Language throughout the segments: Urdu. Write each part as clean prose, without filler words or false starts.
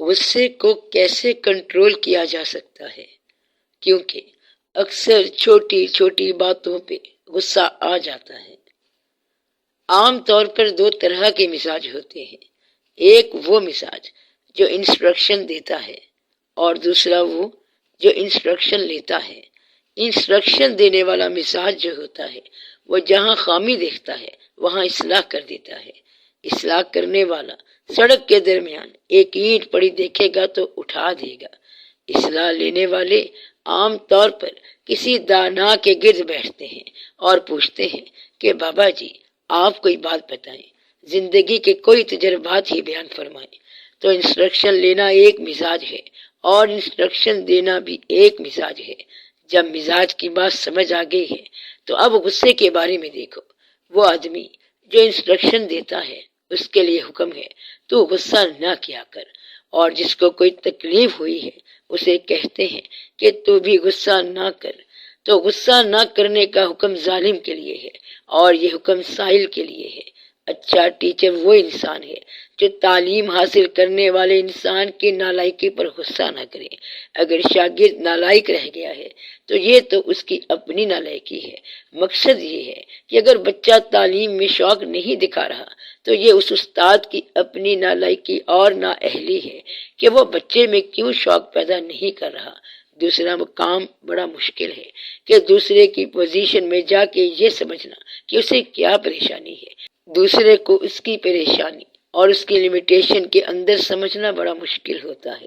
غصے کو کیسے کنٹرول کیا جا سکتا ہے، کیونکہ اکثر چھوٹی چھوٹی باتوں پہ غصہ آ جاتا ہے۔ عام طور پر دو طرح کے مزاج ہوتے ہیں، ایک وہ مزاج جو انسٹرکشن دیتا ہے اور دوسرا وہ جو انسٹرکشن لیتا ہے۔ انسٹرکشن دینے والا مزاج جو ہوتا ہے وہ جہاں خامی دیکھتا ہے وہاں اصلاح کر دیتا ہے۔ اصلاح کرنے والا سڑک کے درمیان ایک اینٹ پڑی دیکھے گا تو اٹھا دے گا۔ اصلاح لینے والے عام طور پر کسی دانا کے گرد بیٹھتے ہیں اور پوچھتے ہیں کہ بابا جی آپ کوئی بات بتائیں، زندگی کے کوئی تجربات ہی بیان فرمائیں۔ تو انسٹرکشن لینا ایک مزاج ہے اور انسٹرکشن دینا بھی ایک مزاج ہے۔ جب مزاج کی بات سمجھ آ گئی ہے تو اب غصے کے بارے میں دیکھو۔ وہ آدمی جو انسٹرکشن دیتا ہے اس کے لیے حکم ہے تو غصہ نہ کیا کر، اور جس کو کوئی تکلیف ہوئی ہے اسے کہتے ہیں کہ تو بھی غصہ نہ کر۔ تو غصہ نہ کرنے کا حکم ظالم کے لیے ہے اور یہ حکم سائل کے لیے ہے۔ اچھا ٹیچر وہ انسان ہے جو تعلیم حاصل کرنے والے انسان کی نالائکی پر غصہ نہ کرے۔ اگر شاگرد نالائق رہ گیا ہے تو یہ تو اس کی اپنی نالائکی ہے۔ مقصد یہ ہے کہ اگر بچہ تعلیم میں شوق نہیں دکھا رہا تو یہ اس استاد کی اپنی نالائکی اور نااہلی ہے کہ وہ بچے میں کیوں شوق پیدا نہیں کر رہا۔ دوسرا کام بڑا مشکل ہے کہ دوسرے کی پوزیشن میں جا کے یہ سمجھنا کہ اسے کیا پریشانی ہے۔ دوسرے کو اس کی پریشانی اور اس کی لمیٹیشن کے اندر سمجھنا بڑا مشکل ہوتا ہے۔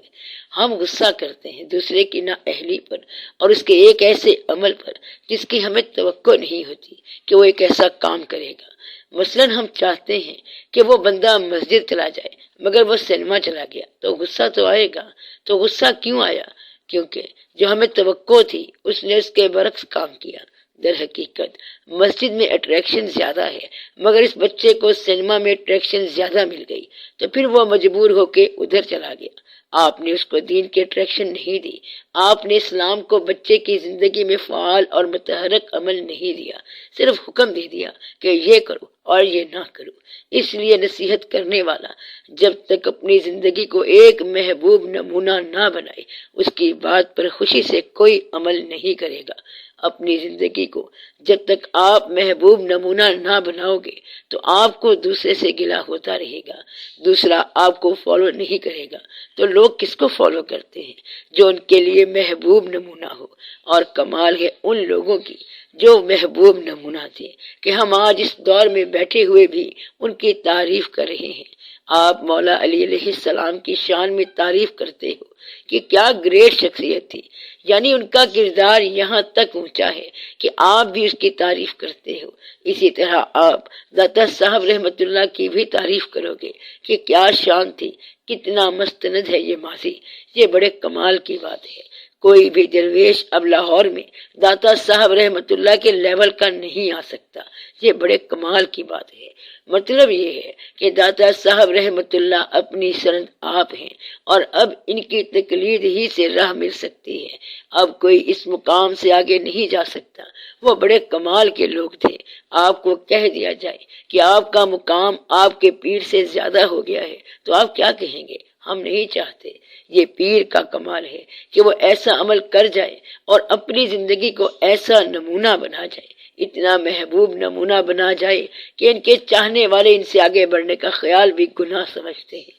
ہم غصہ کرتے ہیں دوسرے کی نااہلی پر اور اس کے ایک ایسے عمل پر جس کی ہمیں توقع نہیں ہوتی کہ وہ ایک ایسا کام کرے گا۔ مثلا ہم چاہتے ہیں کہ وہ بندہ مسجد چلا جائے مگر وہ سینما چلا گیا تو غصہ تو آئے گا۔ تو غصہ کیوں آیا؟ کیونکہ جو ہمیں توقع تھی اس نے اس کے برعکس کام کیا۔ در حقیقت مسجد میں اٹریکشن زیادہ ہے مگر اس بچے کو سینما میں اٹریکشن زیادہ مل گئی تو پھر وہ مجبور ہو کے ادھر چلا گیا۔ آپ نے اس کو دین کی اٹریکشن نہیں دی، آپ نے اسلام کو بچے کی زندگی میں فعال اور متحرک عمل نہیں دیا، صرف حکم دے دیا کہ یہ کرو اور یہ نہ کرو۔ اس لیے نصیحت کرنے والا جب تک اپنی زندگی کو ایک محبوب نمونہ نہ بنائے اس کی بات پر خوشی سے کوئی عمل نہیں کرے گا۔ اپنی زندگی کو جب تک آپ محبوب نمونہ نہ بناؤ گے تو آپ کو دوسرے سے گلہ ہوتا رہے گا، دوسرا آپ کو فالو نہیں کرے گا۔ تو لوگ کس کو فالو کرتے ہیں؟ جو ان کے لیے محبوب نمونہ ہو، اور کمال ہے ان لوگوں کی جو محبوب نمونہ تھے کہ ہم آج اس دور میں بیٹھے ہوئے بھی ان کی تعریف کر رہے ہیں۔ آپ مولا علی علیہ السلام کی شان میں تعریف کرتے ہو کہ کیا گریٹ شخصیت تھی، یعنی ان کا کردار یہاں تک اونچا ہے کہ آپ بھی اس کی تعریف کرتے ہو۔ اسی طرح آپ داتا صاحب رحمت اللہ کی بھی تعریف کرو گے کہ کیا شان تھی، کتنا مستند ہے یہ ماضی۔ یہ بڑے کمال کی بات ہے۔ کوئی بھی درویش اب لاہور میں داتا صاحب رحمت اللہ کے لیول کا نہیں آ سکتا۔ یہ بڑے کمال کی بات ہے۔ مطلب یہ ہے کہ داتا صاحب رحمت اللہ اپنی سند آپ ہیں اور اب ان کی تقلید ہی سے راہ مل سکتی ہے۔ اب کوئی اس مقام سے آگے نہیں جا سکتا۔ وہ بڑے کمال کے لوگ تھے۔ آپ کو کہہ دیا جائے کہ آپ کا مقام آپ کے پیر سے زیادہ ہو گیا ہے تو آپ کیا کہیں گے؟ ہم نہیں چاہتے۔ یہ پیر کا کمال ہے کہ وہ ایسا عمل کر جائے اور اپنی زندگی کو ایسا نمونہ بنا جائے، اتنا محبوب نمونہ بنا جائے کہ ان کے چاہنے والے ان سے آگے بڑھنے کا خیال بھی گناہ سمجھتے ہیں۔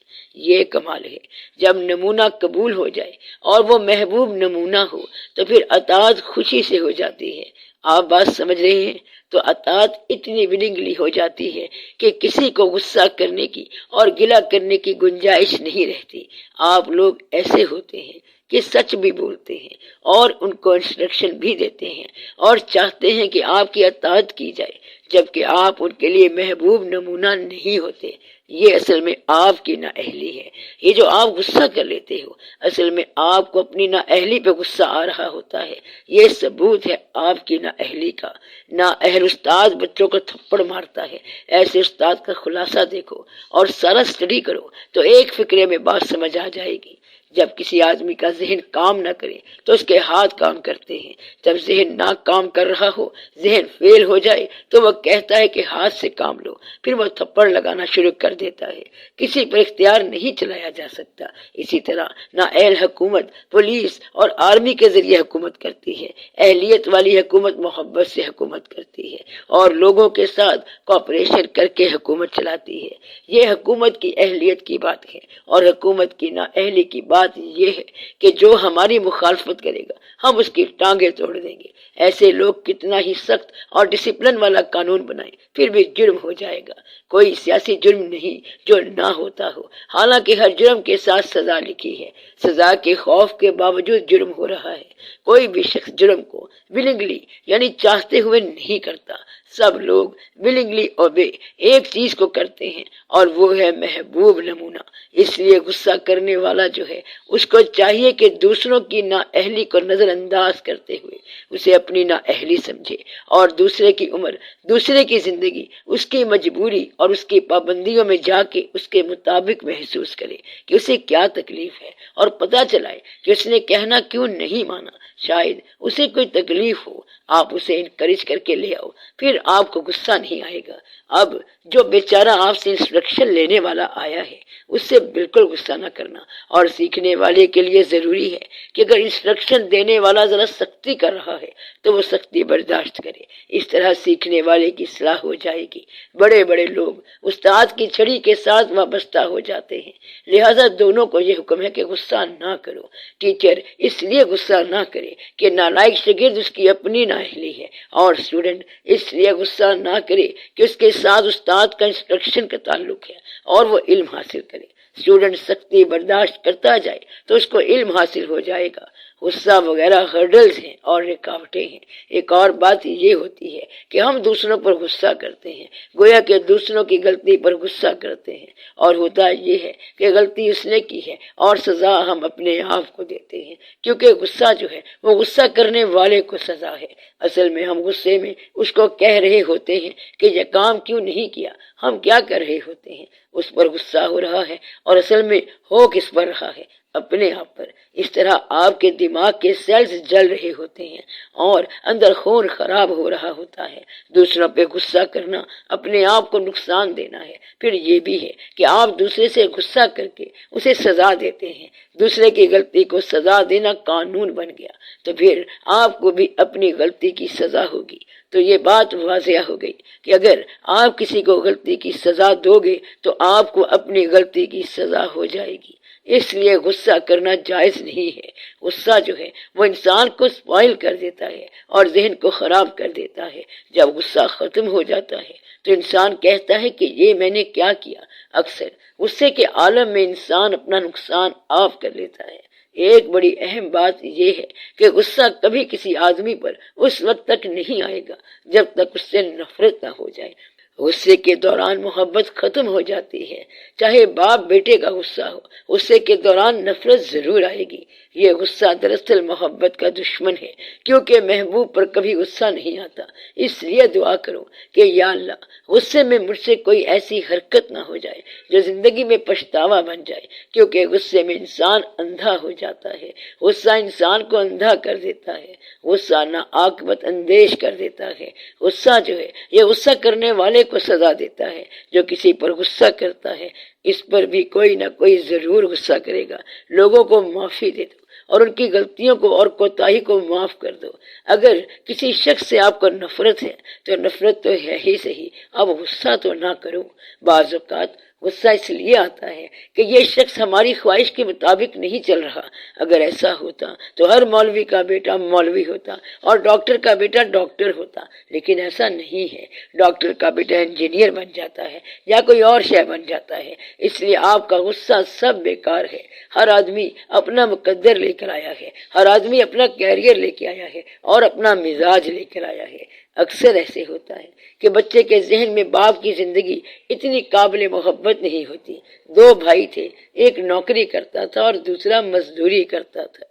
یہ کمال ہے۔ جب نمونہ قبول ہو جائے اور وہ محبوب نمونہ ہو تو پھر اطاعت خوشی سے ہو جاتی ہے۔ آپ بات سمجھ رہے ہیں؟ تو اطاعت اتنی ولنگلی ہو جاتی ہے کہ کسی کو غصہ کرنے کی اور گلہ کرنے کی گنجائش نہیں رہتی۔ آپ لوگ ایسے ہوتے ہیں کہ سچ بھی بولتے ہیں اور ان کو انسٹرکشن بھی دیتے ہیں اور چاہتے ہیں کہ آپ کی اطاعت کی جائے، جبکہ آپ ان کے لیے محبوب نمونہ نہیں ہوتے۔ یہ اصل میں آپ کی نااہلی ہے۔ یہ جو آپ غصہ کر لیتے ہو اصل میں آپ کو اپنی نااہلی پہ غصہ آ رہا ہوتا ہے۔ یہ ثبوت ہے آپ کی نااہلی کا۔ نااہل استاد بچوں کو تھپڑ مارتا ہے۔ ایسے استاد کا خلاصہ دیکھو اور سارا اسٹڈی کرو تو ایک فکرے میں بات سمجھ آ جائے گی جب کسی آدمی کا ذہن کام نہ کرے تو اس کے ہاتھ کام کرتے ہیں، جب ذہن نہ کام کر رہا ہو، ذہن فیل ہو جائے تو وہ کہتا ہے کہ ہاتھ سے کام لو، پھر وہ تھپڑ لگانا شروع کر دیتا ہے۔ کسی پر اختیار نہیں چلایا جا سکتا۔ اسی طرح نااہل حکومت پولیس اور آرمی کے ذریعے حکومت کرتی ہے، اہلیت والی حکومت محبت سے حکومت کرتی ہے اور لوگوں کے ساتھ کوآپریشن کر کے حکومت چلاتی ہے۔ یہ حکومت کی اہلیت کی بات ہے، اور حکومت کی نااہلی کی بات یہ ہے کہ جو ہماری مخالفت کرے گا ہم اس کی ٹانگیں توڑ دیں گے۔ ایسے لوگ کتنا ہی سخت اور ڈسپلن والا قانون بنائیں پھر بھی جرم ہو جائے گا۔ کوئی سیاسی جرم نہیں جو نہ ہوتا ہو، حالانکہ ہر جرم کے ساتھ سزا لکھی ہے۔ سزا کے خوف کے باوجود جرم ہو رہا ہے۔ کوئی بھی شخص جرم کو ولنگلی یعنی چاہتے ہوئے نہیں کرتا۔ سب لوگ ولنگلی اوبے ایک چیز کو کرتے ہیں اور وہ ہے محبوب نمونہ۔ اس لیے غصہ کرنے والا جو ہے اس کو چاہیے کہ دوسروں کی نااہلی کو نظر انداز کرتے ہوئے اسے اپنی نااہلی سمجھے، اور دوسرے کی عمر، دوسرے کی زندگی، اس کی مجبوری اور اس کی پابندیوں میں جا کے اس کے مطابق محسوس کرے کہ اسے کیا تکلیف ہے، اور پتہ چلائے کہ اس نے کہنا کیوں نہیں مانا۔ شاید اسے کوئی تکلیف ہو، آپ اسے انکریج کر کے لے آؤ، پھر آپ کو غصہ نہیں آئے گا۔ اب جو بیچارہ آپ سے انسٹرکشن لینے والا آیا ہے اس سے بالکل غصہ نہ کرنا، اور سیکھنے والے کے لیے ضروری ہے کہ اگر انسٹرکشن دینے والا ذرا سختی کر رہا ہے تو وہ سختی برداشت کرے۔ اس طرح سیکھنے والے کی اصلاح ہو جائے گی۔ بڑے بڑے لوگ استاد کی چھڑی کے ساتھ وابستہ ہو جاتے ہیں، لہذا دونوں کو یہ حکم ہے کہ غصہ نہ کرو۔ ٹیچر اس لیے غصہ نہ کرے کہ نالائق شاگرد اس کی اپنی نااہلی ہے، اور اسٹوڈنٹ اس لیے غصہ نہ کرے کہ اس کے ساتھ استاد کا انسٹرکشن کا تعلق ہے اور وہ علم حاصل کرے۔ اسٹوڈنٹ سختی برداشت کرتا جائے تو اس کو علم حاصل ہو جائے گا۔ غصہ وغیرہ ہرڈلز ہیں اور رکاوٹیں ہیں۔ ایک اور بات یہ ہوتی ہے کہ ہم دوسروں پر غصہ کرتے ہیں، گویا کہ دوسروں کی غلطی پر غصہ کرتے ہیں، اور ہوتا یہ ہے کہ غلطی اس نے کی ہے اور سزا ہم اپنے آپ کو دیتے ہیں، کیونکہ غصہ جو ہے وہ غصہ کرنے والے کو سزا ہے۔ اصل میں ہم غصے میں اس کو کہہ رہے ہوتے ہیں کہ یہ کام کیوں نہیں کیا، ہم کیا کر رہے ہوتے ہیں، اس پر غصہ ہو رہا ہے، اور اصل میں ہو کس پر رہا ہے، اپنے آپ پر۔ اس طرح آپ کے دماغ کے سیلز جل رہے ہوتے ہیں اور اندر خون خراب ہو رہا ہوتا ہے۔ دوسروں پہ غصہ کرنا اپنے آپ کو نقصان دینا ہے۔ پھر یہ بھی ہے کہ آپ دوسرے سے غصہ کر کے اسے سزا دیتے ہیں۔ دوسرے کی غلطی کو سزا دینا قانون بن گیا، تو پھر آپ کو بھی اپنی غلطی کی سزا ہوگی۔ تو یہ بات واضح ہو گئی کہ اگر آپ کسی کو غلطی کی سزا دو گے تو آپ کو اپنی غلطی کی سزا ہو جائے گی۔ اس لیے غصہ کرنا جائز نہیں ہے۔ غصہ جو ہے وہ انسان کو سپوائل کر دیتا ہے اور ذہن کو خراب کر دیتا ہے۔ جب غصہ ختم ہو جاتا ہے تو انسان کہتا ہے کہ یہ میں نے کیا کیا۔ اکثر غصے کے عالم میں انسان اپنا نقصان آپ کر لیتا ہے۔ ایک بڑی اہم بات یہ ہے کہ غصہ کبھی کسی آدمی پر اس وقت تک نہیں آئے گا جب تک اس سے نفرت نہ ہو جائے۔ غصے کے دوران محبت ختم ہو جاتی ہے۔ چاہے باپ بیٹے کا غصہ ہو، غصے کے دوران نفرت ضرور آئے گی۔ یہ غصہ دراصل محبت کا دشمن ہے، کیونکہ محبوب پر کبھی غصہ نہیں آتا۔ اس لیے دعا کرو کہ یا اللہ غصے میں مجھ سے کوئی ایسی حرکت نہ ہو جائے جو زندگی میں پچھتاوا بن جائے، کیونکہ غصے میں انسان اندھا ہو جاتا ہے۔ غصہ انسان کو اندھا کر دیتا ہے، غصہ نا عاقبت اندیش کر دیتا ہے۔ غصہ جو ہے یہ غصہ کرنے والے کو سزا دیتا ہے۔ جو کسی پر غصہ کرتا ہے اس پر بھی کوئی نہ کوئی ضرور غصہ کرے گا۔ لوگوں کو معافی دے دو اور ان کی غلطیوں کو اور کوتاہی کو معاف کر دو۔ اگر کسی شخص سے آپ کو نفرت ہے تو نفرت تو ہے ہی صحیح، اب غصہ تو نہ کرو۔ بعض اوقات غصہ اس لیے آتا ہے کہ یہ شخص ہماری خواہش کے مطابق نہیں چل رہا۔ اگر ایسا ہوتا تو ہر مولوی کا بیٹا مولوی ہوتا اور ڈاکٹر کا بیٹا ڈاکٹر ہوتا، لیکن ایسا نہیں ہے۔ ڈاکٹر کا بیٹا انجینئر بن جاتا ہے یا کوئی اور شے بن جاتا ہے۔ اس لیے آپ کا غصہ سب بیکار ہے۔ ہر آدمی اپنا مقدر لے کر آیا ہے، ہر آدمی اپنا کیریئر لے کے آیا ہے اور اپنا مزاج لے کر آیا ہے۔ اکثر ایسے ہوتا ہے کہ بچے کے ذہن میں باپ کی زندگی اتنی قابل محبت نہیں ہوتی۔ دو بھائی تھے، ایک نوکری کرتا تھا اور دوسرا مزدوری کرتا تھا،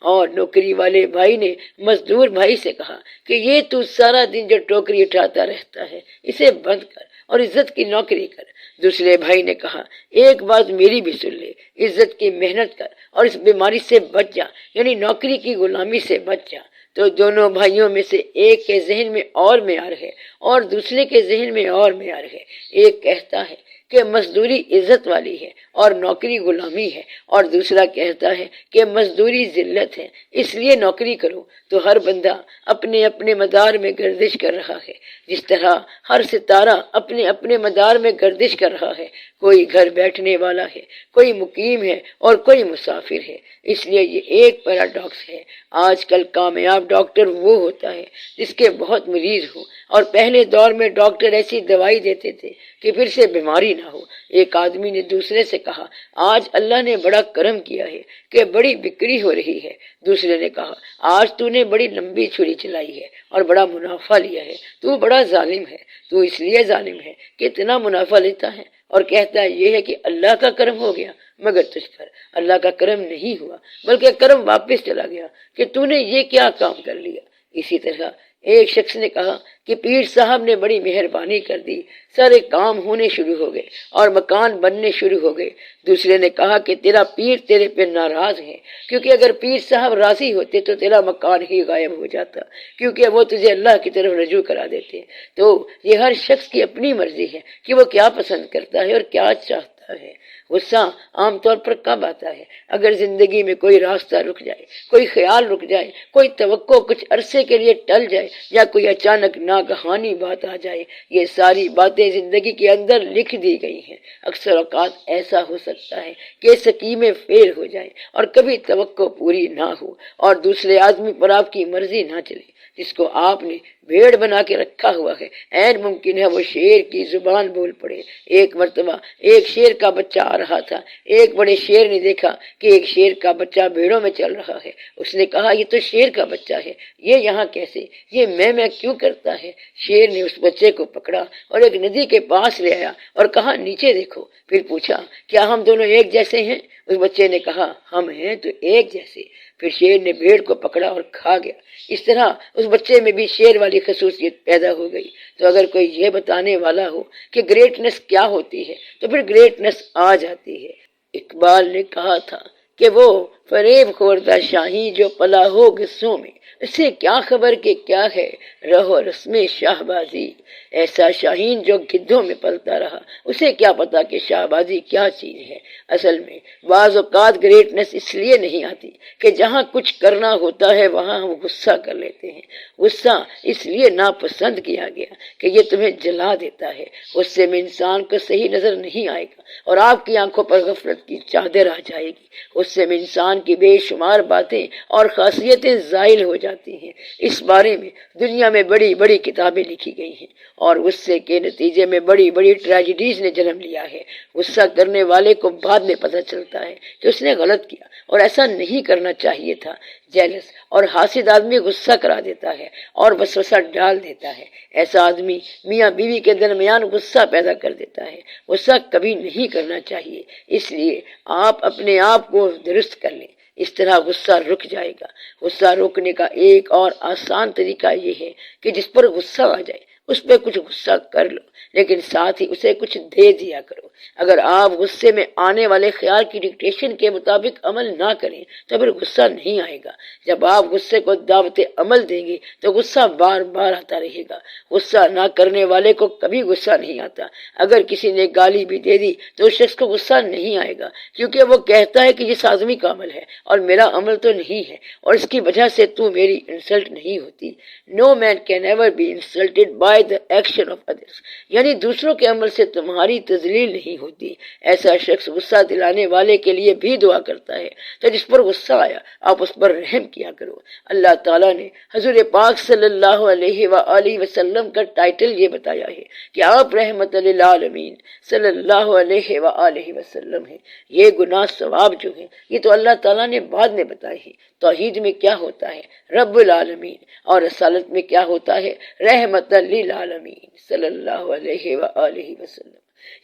اور نوکری والے بھائی نے مزدور بھائی سے کہا کہ یہ تو سارا دن جو ٹوکری اٹھاتا رہتا ہے اسے بند کر اور عزت کی نوکری کر۔ دوسرے بھائی نے کہا ایک بات میری بھی سن لے، عزت کی محنت کر اور اس بیماری سے بچ جا، یعنی نوکری کی غلامی سے بچ جا۔ تو دونوں بھائیوں میں سے ایک کے ذہن میں اور معیار ہے اور دوسرے کے ذہن میں اور معیار ہے۔ ایک کہتا ہے کہ مزدوری عزت والی ہے اور نوکری غلامی ہے، اور دوسرا کہتا ہے کہ مزدوری ذلت ہے اس لیے نوکری کرو۔ تو ہر بندہ اپنے اپنے مدار میں گردش کر رہا ہے، جس طرح ہر ستارہ اپنے اپنے مدار میں گردش کر رہا ہے۔ کوئی گھر بیٹھنے والا ہے، کوئی مقیم ہے اور کوئی مسافر ہے۔ اس لیے یہ ایک پیراڈاکس ہے۔ آج کل کامیاب ڈاکٹر وہ ہوتا ہے جس کے بہت مریض ہو، اور پہلے دور میں ڈاکٹر ایسی دوائی دیتے تھے کہ پھر سے بیماری نہ ہو۔ ایک آدمی نے دوسرے سے کہا آج اللہ نے بڑا کرم کیا ہے کہ بڑی بکری ہو رہی ہے۔ دوسرے نے کہا آج تو نے بڑی لمبی چھری چلائی ہے اور بڑا منافع لیا ہے، تو بڑا ظالم ہے۔ تو اس لیے ظالم ہے کہ اتنا منافع لیتا ہے اور کہتا ہے یہ ہے کہ اللہ کا کرم ہو گیا، مگر تجھ پر اللہ کا کرم نہیں ہوا، بلکہ کرم واپس چلا گیا کہ تو نے یہ کیا کام کر لیا۔ اسی طرح ایک شخص نے کہا کہ پیر صاحب نے بڑی مہربانی کر دی، سارے کام ہونے شروع ہو گئے اور مکان بننے شروع ہو گئے۔ دوسرے نے کہا کہ تیرا پیر تیرے پہ ناراض ہے، کیونکہ اگر پیر صاحب راضی ہوتے تو تیرا مکان ہی غائب ہو جاتا، کیونکہ وہ تجھے اللہ کی طرف رجوع کرا دیتے۔ تو یہ ہر شخص کی اپنی مرضی ہے کہ وہ کیا پسند کرتا ہے اور کیا چاہتا ہے۔ غصہ عام طور پر کب آتا ہے؟ اگر زندگی میں کوئی راستہ رک جائے، کوئی خیال رک جائے، کوئی توقع کچھ عرصے کے لیے ٹل جائے، یا کوئی اچانک ناگہانی بات آ جائے۔ یہ ساری باتیں زندگی کے اندر لکھ دی گئی ہیں۔ اکثر اوقات ایسا ہو سکتا ہے کہ سکیمیں فیل ہو جائیں اور کبھی توقع پوری نہ ہو اور دوسرے آدمی پر آپ کی مرضی نہ چلے، جس کو آپ نے بھیڑ بنا کے رکھا ہوا ہے۔ عین ممکن ہے وہ شیر کی زبان بول پڑے۔ ایک مرتبہ ایک شیر کا بچہ آ رہا تھا، ایک بڑے شیر نے دیکھا کہ ایک شیر کا بچہ بھیڑوں میں چل رہا ہے۔ اس نے کہا یہ تو شیر کا بچہ ہے، یہ یہاں کیسے، یہ میں کیوں کرتا ہے؟ شیر نے اس بچے کو پکڑا اور ایک ندی کے پاس لے آیا اور کہا نیچے دیکھو۔ پھر پوچھا کیا ہم دونوں ایک جیسے ہیں؟ اس بچے نے کہا ہم ہیں تو ایک جیسے۔ پھر شیر نے بھیڑ کو پکڑا اور کھا گیا۔ اس طرح اس بچے میں بھی شیر والی خصوصیت پیدا ہو گئی۔ تو اگر کوئی یہ بتانے والا ہو کہ گریٹنس کیا ہوتی ہے تو پھر گریٹنس آ جاتی ہے۔ اقبال نے کہا تھا کہ وہ فریب خوردہ شاہین جو پلا ہو غصوں میں، اسے کیا خبر کہ کیا ہے رہو رسم شاہبازی۔ ایسا شاہین جو گدھوں میں پلتا رہا، اسے کیا پتا کہ شاہبازی کیا چیز ہے۔ اصل میں بعض اوقات گریٹنس اس لیے نہیں آتی کہ جہاں کچھ کرنا ہوتا ہے وہاں ہم غصہ کر لیتے ہیں۔ غصہ اس لیے ناپسند کیا گیا کہ یہ تمہیں جلا دیتا ہے۔ غصے میں انسان کو صحیح نظر نہیں آئے گا اور آپ کی آنکھوں پر غفلت کی چادر آ جائے گی۔ غصے میں انسان کی بے شمار باتیں اور خاصیتیں زائل ہو جاتی ہیں۔ اس بارے میں دنیا میں بڑی بڑی کتابیں لکھی گئی ہیں اور غصے کے نتیجے میں بڑی بڑی ٹریجڈیز نے جنم لیا ہے۔ غصہ کرنے والے کو بعد میں پتہ چلتا ہے کہ اس نے غلط کیا اور ایسا نہیں کرنا چاہیے تھا۔ جیلس اور حاسد آدمی غصہ کرا دیتا ہے اور وسوسہ ڈال دیتا ہے۔ ایسا آدمی میاں بیوی کے درمیان غصہ پیدا کر دیتا ہے۔ غصہ کبھی نہیں کرنا چاہیے، اس لیے آپ اپنے آپ کو درست کر لیں، اس طرح غصہ رک جائے گا۔ غصہ روکنے کا ایک اور آسان طریقہ یہ ہے کہ جس پر غصہ آ جائے اس پہ کچھ غصہ کر لو، لیکن ساتھ ہی اسے کچھ دے دیا کرو۔ اگر آپ غصے میں آنے والے خیال کی ڈکٹیشن کے مطابق عمل نہ کریں تو پھر غصہ نہیں آئے گا۔ جب آپ غصے کو دعوت عمل دیں گے تو غصہ بار بار آتا رہے گا۔ غصہ نہ کرنے والے کو کبھی غصہ نہیں آتا۔ اگر کسی نے گالی بھی دے دی تو اس شخص کو غصہ نہیں آئے گا، کیونکہ وہ کہتا ہے کہ یہ آدمی کا عمل ہے اور میرا عمل تو نہیں ہے، اور اس کی وجہ سے تو میری انسلٹ نہیں ہوتی۔ No man can ever be insulted by the action of others، یعنی دوسروں کے عمل سے تمہاری تذلیل نہیں ہوتی۔ ایسا شخص غصہ دلانے والے کے لیے بھی دعا کرتا ہے، تو جس پر غصہ آیا آپ اس پر رحم کیا کرو۔ اللہ تعالیٰ نے حضور پاک صلی اللہ علیہ وآلہ وسلم کا ٹائٹل یہ بتایا ہے کہ آپ رحمت للعالمین صلی اللہ علیہ وآلہ وسلم ہیں۔ یہ گناہ ثواب جو ہیں یہ تو اللہ تعالیٰ نے بعد میں بتائے ہیں۔ توحید میں کیا ہوتا ہے؟ رب العالمین، اور رسالت میں کیا ہوتا ہے؟ رحمت للعالمین صلی اللہ علیہ وآلہ وسلم۔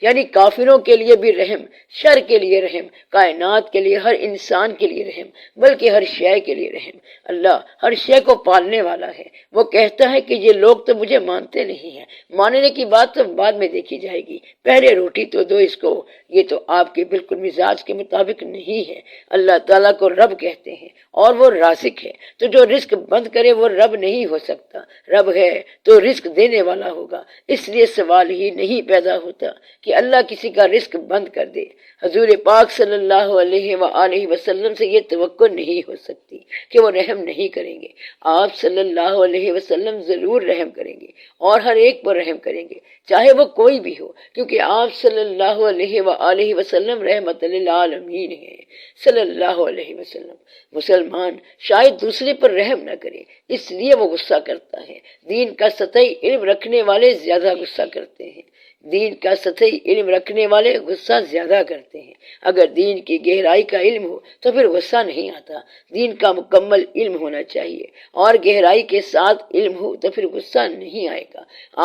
یعنی کافروں کے لیے بھی رحم، شر کے لیے رحم، کائنات کے لیے، ہر انسان کے لیے رحم، بلکہ ہر شے کے لیے رحم۔ اللہ ہر شے کو پالنے والا ہے۔ وہ کہتا ہے کہ یہ لوگ تو مجھے مانتے نہیں ہیں، ماننے کی بات تو بعد میں دیکھی جائے گی، پہلے روٹی تو دو اس کو۔ یہ تو آپ کے بالکل مزاج کے مطابق نہیں ہے۔ اللہ تعالیٰ کو رب کہتے ہیں اور وہ رازق ہے، تو جو رزق بند کرے وہ رب نہیں ہو سکتا۔ رب ہے تو رزق دینے والا ہوگا، اس لیے سوال ہی نہیں پیدا ہوتا کہ اللہ کسی کا رزق بند کر دے۔ حضور پاک صلی اللہ علیہ وآلہ وسلم سے یہ توقع نہیں ہو سکتی کہ وہ رحم نہیں کریں گے۔ آپ صلی اللہ علیہ وسلم ضرور رحم کریں گے اور ہر ایک پر رحم کریں گے، چاہے وہ کوئی بھی ہو، کیونکہ آپ صلی اللہ علیہ وآلہ وسلم رحمت للعالمین ہیں صلی اللہ علیہ وسلم۔ مسلمان شاید دوسرے پر رحم نہ کرے، اس لیے وہ غصہ کرتا ہے۔ دین کا سطحی علم رکھنے والے زیادہ غصہ کرتے ہیں، دین کا سطحی علم رکھنے والے غصہ زیادہ کرتے ہیں۔ اگر دین کی گہرائی کا علم ہو تو پھر غصہ نہیں آتا۔ دین کا مکمل علم ہونا چاہیے اور گہرائی کے ساتھ علم ہو تو پھر غصہ نہیں آئے گا۔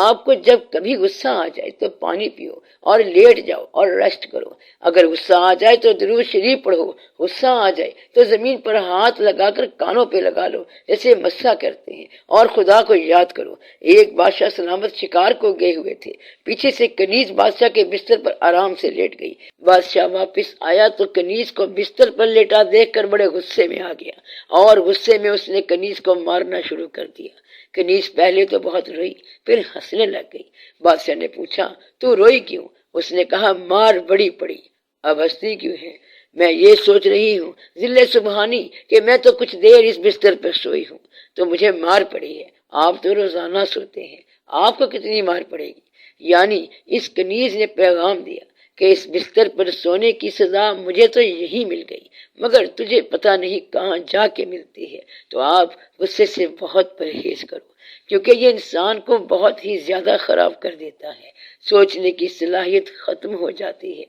آپ کو جب کبھی غصہ آ جائے تو پانی پیو اور لیٹ جاؤ اور ریسٹ کرو۔ اگر غصہ آ جائے تو درود شریف پڑھو، غصہ آ جائے تو زمین پر ہاتھ لگا کر کانوں پہ لگا لو جیسے مسح کرتے ہیں، اور خدا کو یاد کرو۔ ایک بادشاہ سلامت شکار کو گئے ہوئے تھے، پیچھے سے کنیز بادشاہ کے بستر پر آرام سے لیٹ گئی۔ بادشاہ واپس آیا تو کنیز کو بستر پر لیٹا دیکھ کر بڑے غصے میں آ گیا اور غصے میں اس نے کنیز کو مارنا شروع کر دیا۔ کنیز پہلے تو بہت روئی، پھر ہنسنے لگ گئی۔ بادشاہ نے پوچھا تو روئی کیوں؟ اس نے کہا مار بڑی پڑی۔ اب ہنستی کیوں ہے؟ میں یہ سوچ رہی ہوں ذل سبحانی کہ میں تو کچھ دیر اس بستر پر سوئی ہوں تو مجھے مار پڑی ہے۔ آپ تو روزانہ سوتے ہیں، آپ کو کتنی مار پڑے گی؟ یعنی اس کنیز نے پیغام دیا کہ اس بستر پر سونے کی سزا مجھے تو یہی مل گئی، مگر تجھے پتہ نہیں کہاں جا کے ملتی ہے۔ تو آپ غصے سے بہت پرہیز کرو، کیونکہ یہ انسان کو بہت ہی زیادہ خراب کر دیتا ہے۔ سوچنے کی صلاحیت ختم ہو جاتی ہے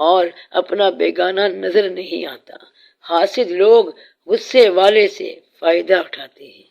اور اپنا بیگانہ نظر نہیں آتا۔ حاسد لوگ غصے والے سے فائدہ اٹھاتے ہیں۔